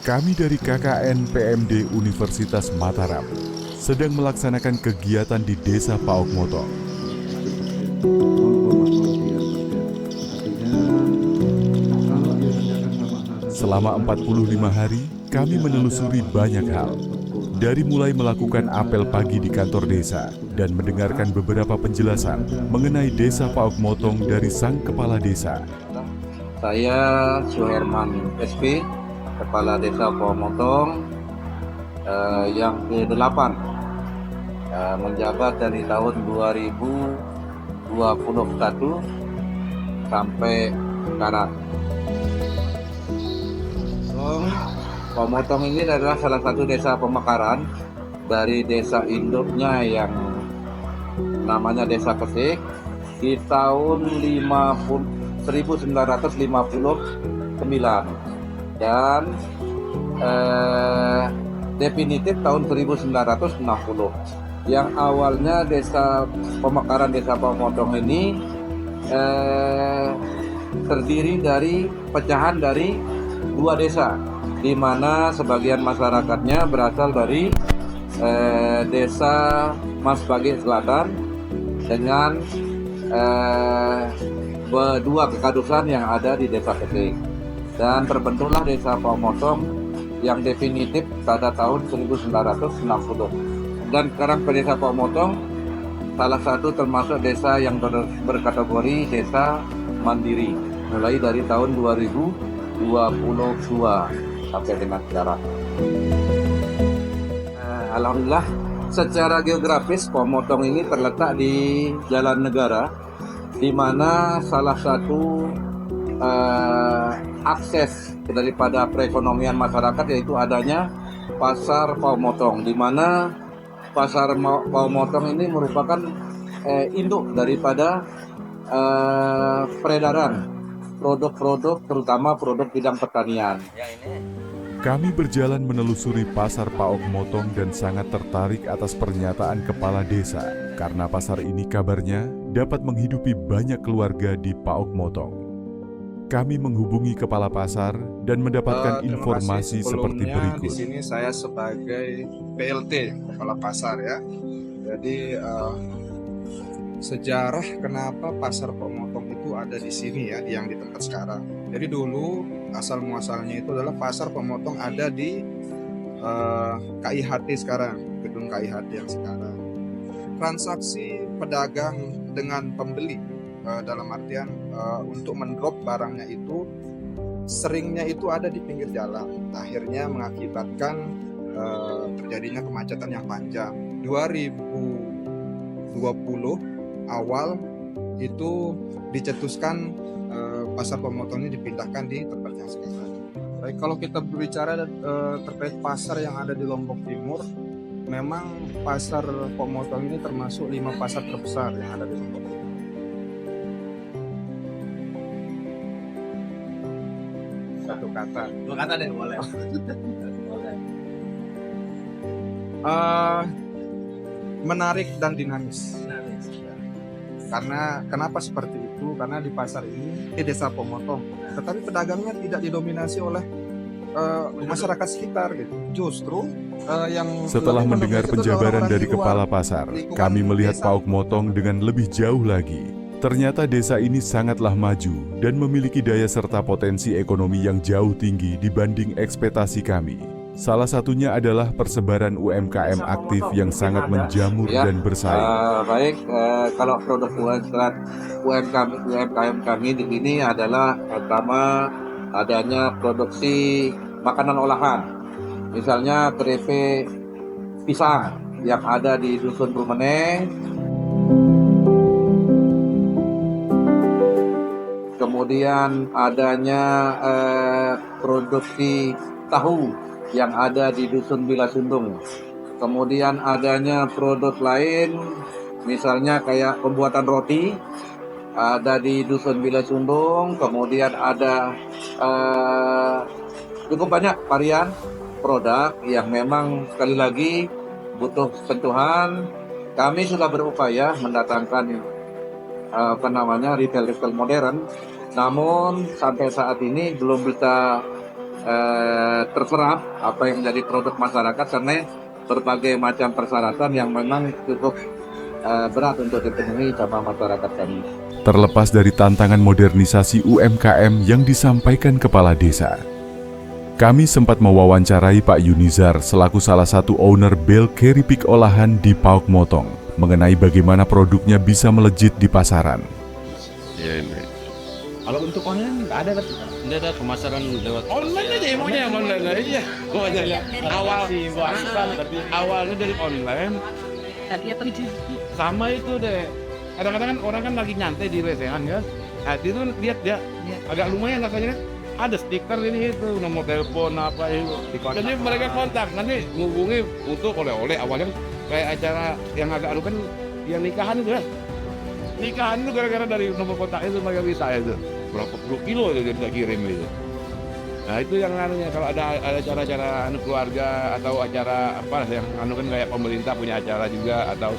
Kami dari KKN PMD Universitas Mataram sedang melaksanakan kegiatan di Desa Paok Motong. Selama 45 hari, kami menelusuri banyak hal. Dari mulai melakukan apel pagi di kantor desa dan mendengarkan beberapa penjelasan mengenai Desa Paok Motong dari sang kepala desa. Saya Suherman SP, Kepala Desa Paok Motong yang ke-8, menjabat dari tahun 2021 sampai sekarang. Paok Motong ini adalah salah satu desa pemekaran dari desa induknya yang namanya Desa Kesik di tahun 1959 dan definitif tahun 1960. Yang awalnya desa pemekaran Desa Paok Motong ini terdiri dari pecahan dari dua desa, di mana sebagian masyarakatnya berasal dari desa Mas Bage Selatan dengan dua kekadusan yang ada di Desa Kesik, dan terbentuklah Desa Paok Motong yang definitif pada tahun 1960. Dan sekarang Desa Paok Motong salah satu termasuk desa yang berkategori desa mandiri mulai dari tahun 2022 sampai dengan sekarang. Alhamdulillah, secara geografis Paok Motong ini terletak di Jalan Negara, di mana salah satu akses daripada perekonomian masyarakat yaitu adanya pasar Paok Motong, di mana pasar Paok Motong ini merupakan induk daripada peredaran produk-produk, terutama produk bidang pertanian. Kami berjalan menelusuri pasar Paok Motong dan sangat tertarik atas pernyataan kepala desa karena pasar ini kabarnya dapat menghidupi banyak keluarga di Paok Motong. Kami menghubungi kepala pasar dan mendapatkan informasi seperti berikut. Di sini saya sebagai PLT, kepala pasar ya. Jadi sejarah kenapa pasar Paok Motong itu ada di sini ya, yang di tempat sekarang. Jadi dulu asal muasalnya itu adalah pasar Paok Motong ada di KIHT sekarang, gedung KIHT yang sekarang. Transaksi pedagang dengan pembeli dalam artian untuk mendrop barangnya itu seringnya itu ada di pinggir jalan. Akhirnya mengakibatkan terjadinya kemacetan yang panjang. 2020 awal itu dicetuskan pasar Paok Motong ini dipindahkan di tempat yang sekarang. Baik, kalau kita berbicara terkait pasar yang ada di Lombok Timur, memang pasar Paok Motong ini termasuk 5 pasar terbesar yang ada di Lombok Timur. Satu kata. Dua kata deh boleh. Menarik dan dinamis. Karena kenapa seperti itu? Karena di pasar ini di Desa Paok Motong, tetapi pedagangnya tidak didominasi oleh masyarakat sekitar gitu. Justru yang Setelah mendengar penjabaran dari kepala pasar, kami melihat Paok Motong dengan lebih jauh lagi. Ternyata desa ini sangatlah maju dan memiliki daya serta potensi ekonomi yang jauh tinggi dibanding ekspektasi kami. Salah satunya adalah persebaran UMKM aktif yang sangat menjamur dan bersaing. Baik, kalau produk UMKM kami di sini adalah pertama adanya produksi makanan olahan. Misalnya keripik pisang yang ada di Dusun Rumeneng. Kemudian adanya produksi tahu yang ada di Dusun Bilasundung. Kemudian adanya produk lain, misalnya kayak pembuatan roti, ada di Dusun Bilasundung. Kemudian ada cukup banyak varian produk yang memang sekali lagi butuh sentuhan. Kami sudah berupaya mendatangkan retail modern, namun sampai saat ini belum bisa terserap apa yang menjadi produk masyarakat karena berbagai macam persyaratan yang memang cukup berat untuk dipenuhi sama masyarakat kami. Terlepas dari tantangan modernisasi UMKM yang disampaikan Kepala Desa, kami sempat mewawancarai Pak Yunizar selaku salah satu owner bel keripik olahan di Pauk Motong mengenai bagaimana produknya bisa melejit di pasaran. Ya, ini. Kalau untuk online nggak ada kan? Nggak ada pemasaran lewat Online aja emangnya yang online aja. Awalnya dari online. Sama itu deh. Kadang-kadang kan orang kan lagi nyantai di lesehan kan. Nah itu kan lihat dia agak lumayan rasanya kan. Ada stiker ini itu nomor telepon apa itu. Jadi mereka kontak nanti menghubungi untuk oleh-oleh awalnya kayak acara yang agak aduh kan yang nikahan itu kan. Nikahan itu gara-gara dari nomor kontak itu mereka bisa itu. Berapa puluh kilo itu kita kirim itu. Nah itu yang anunya kalau ada acara-acara anu keluarga atau acara apa yang anu kan kayak pemerintah punya acara juga atau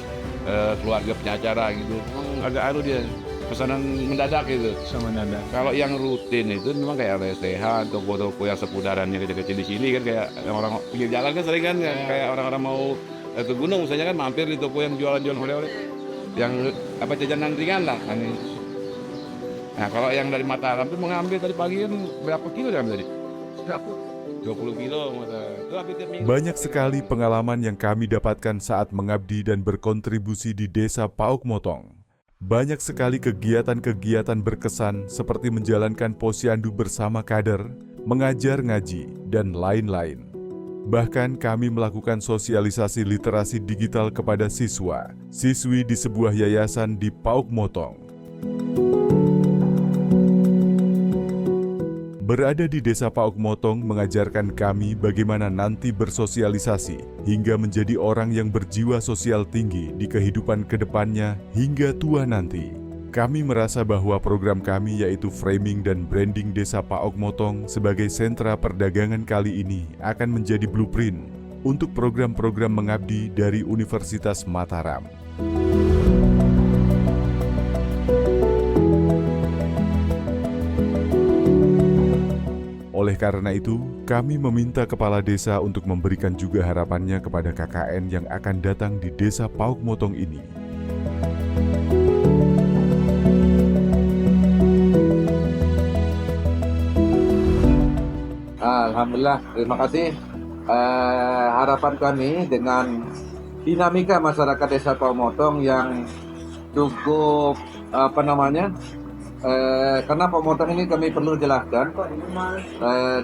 keluarga punya acara gitu. Agak anu dia pesanan mendadak gitu. Sama mendadak. Kalau yang rutin itu memang kayak lesehan, toko-toko yang seputarannya kecil-kecil di sini kan kayak orang pinggir jalan kan sering kan kayak orang-orang mau ke gunung misalnya kan mampir di toko yang jualan-jualan oleh-oleh. Yang apa jajanan ringan lah kan. Nah kalau yang dari Mataram tuh mengambil tadi pagi kan berapa kilo dia ambil tadi? 20 kilo. Banyak sekali pengalaman yang kami dapatkan saat mengabdi dan berkontribusi di Desa Pauk Motong. Banyak sekali kegiatan-kegiatan berkesan seperti menjalankan posyandu bersama kader, mengajar ngaji, dan lain-lain. Bahkan kami melakukan sosialisasi literasi digital kepada siswa, siswi di sebuah yayasan di Pauk Motong. Berada di Desa Pauk Motong mengajarkan kami bagaimana nanti bersosialisasi hingga menjadi orang yang berjiwa sosial tinggi di kehidupan kedepannya hingga tua nanti. Kami merasa bahwa program kami yaitu framing dan branding Desa Pauk Motong sebagai sentra perdagangan kali ini akan menjadi blueprint untuk program-program mengabdi dari Universitas Mataram. Oleh karena itu, kami meminta Kepala Desa untuk memberikan juga harapannya kepada KKN yang akan datang di Desa Pauk Motong ini. Alhamdulillah, terima kasih. Harapan kami dengan dinamika masyarakat Desa Pauk Motong yang cukup karena Pauk Motong ini kami perlu jelaskan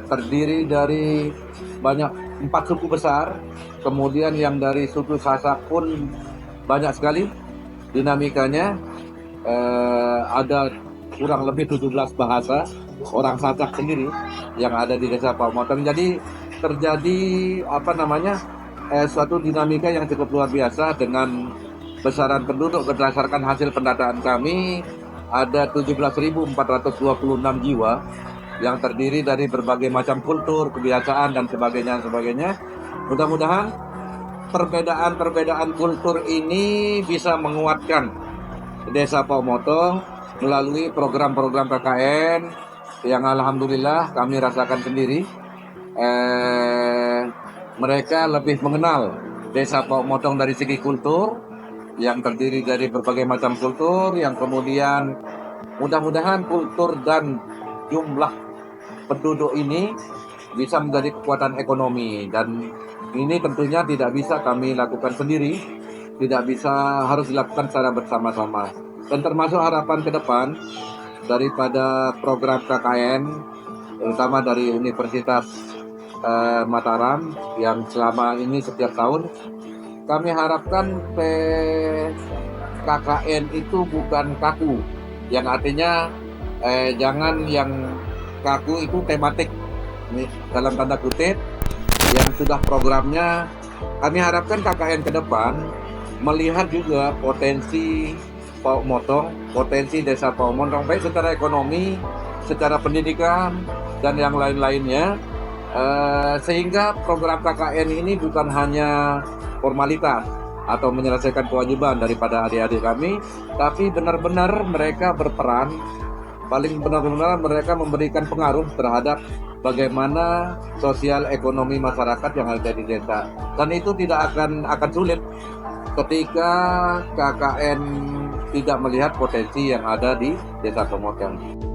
terdiri dari banyak 4 suku besar, kemudian yang dari suku Sasak pun banyak sekali dinamikanya. Ada kurang lebih 17 bahasa orang Sasak sendiri yang ada di Desa Pauk Motong. Jadi terjadi suatu dinamika yang cukup luar biasa dengan besaran penduduk berdasarkan hasil pendataan kami. Ada 17.426 jiwa yang terdiri dari berbagai macam kultur, kebiasaan, dan sebagainya. Mudah-mudahan perbedaan-perbedaan kultur ini bisa menguatkan Desa Pauk Motong melalui program-program KKN yang alhamdulillah kami rasakan sendiri. Mereka lebih mengenal Desa Pauk Motong dari segi kultur, yang terdiri dari berbagai macam kultur, yang kemudian mudah-mudahan kultur dan jumlah penduduk ini bisa menjadi kekuatan ekonomi, dan ini tentunya tidak bisa kami lakukan sendiri, tidak bisa, harus dilakukan secara bersama-sama. Dan termasuk harapan ke depan daripada program KKN terutama dari Universitas Mataram yang selama ini setiap tahun kami harapkan KKN itu bukan kaku, yang artinya jangan yang kaku itu tematik dalam tanda kutip yang sudah programnya. Kami harapkan KKN ke depan melihat juga potensi Pauk Motong, potensi Desa Pauk Motong baik secara ekonomi, secara pendidikan, dan yang lain-lainnya, sehingga program KKN ini bukan hanya formalitas atau menyelesaikan kewajiban daripada adik-adik kami, tapi benar-benar mereka berperan paling benar-benar mereka memberikan pengaruh terhadap bagaimana sosial ekonomi masyarakat yang ada di desa. Dan itu tidak akan sulit ketika KKN tidak melihat potensi yang ada di Desa Pemotong.